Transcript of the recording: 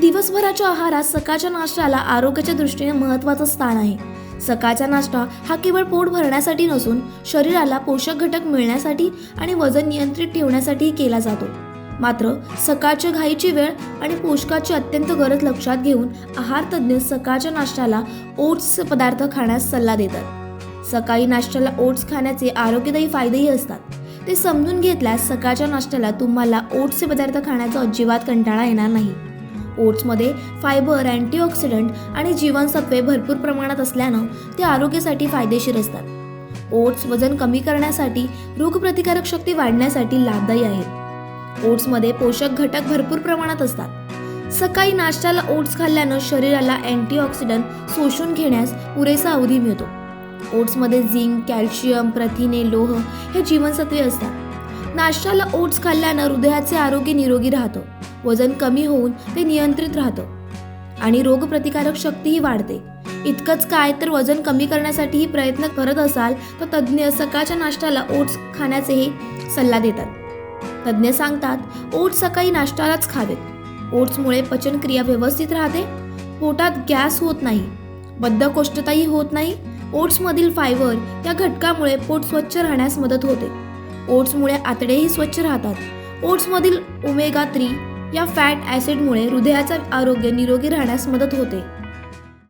दिवसभराच्या आहारात सकाळच्या नाश्त्याला आरोग्याच्या दृष्टीने महत्त्वाचं स्थान आहे. सकाळचा नाश्ता हा केवळ पोट भरण्यासाठी नसून शरीराला पोषक घटक मिळण्यासाठी आणि वजन नियंत्रित ठेवण्यासाठीही केला जातो. मात्र सकाळच्या घाईची वेळ आणि पोषकाची अत्यंत गरज लक्षात घेऊन आहार तज्ज्ञ सकाळच्या नाश्त्याला ओट्स पदार्थ खाण्यास सल्ला देतात. सकाळी नाश्त्याला ओट्स खाण्याचे आरोग्यदायी फायदेही असतात. ते समजून घेतल्यास सकाळच्या नाश्त्याला तुम्हाला ओट्सचे पदार्थ खाण्याचा अजिबात कंटाळा येणार नाही. ओट्समध्ये फायबर, अँटीऑक्सिडंट आणि जीवनसत्वे भरपूर प्रमाणात असल्यानं ते आरोग्यासाठी फायदेशीर असतात. ओट्स वजन कमी करण्यासाठी, रोगप्रतिकारक शक्ती वाढण्यासाठी लाभदायी आहेत. ओट्समध्ये पोषक घटक भरपूर प्रमाणात असतात. सकाळी नाश्त्याला ओट्स खाल्ल्यानं शरीराला अँटीऑक्सिडंट शोषून घेण्यास पुरेसा अवधी मिळतो. ओट्समध्ये झिंक, कॅल्शियम, प्रथिने, लोह हे जीवनसत्वे असतात. नाश्त्याला ओट्स खाल्ल्यानं हृदयाचे आरोग्य निरोगी राहतं, वजन कमी होऊन ते नियंत्रित राहतं आणि रोगप्रतिकारक शक्तीही वाढते. इतकंच काय तर वजन कमी करण्यासाठीही प्रयत्न करत असाल तर तज्ज्ञ सकाळच्या नाश्त्याला ओट्स खाण्याचेही सल्ला देतात. तज्ज्ञ सांगतात ओट्स सकाळी नाश्त्यालाच खावेत. ओट्समुळे पचनक्रिया व्यवस्थित राहते, पोटात गॅस होत नाही, बद्धकोष्ठताही होत नाही. ओट्समधील फायबर या घटकामुळे पोट स्वच्छ राहण्यास मदत होते. ओट्समुळे आतडेही स्वच्छ राहतात. ओट्समधील ओमेगा 3 या फॅट ॲसिडमुळे हृदयाचे आरोग्य निरोगी राहण्यास मदत होते.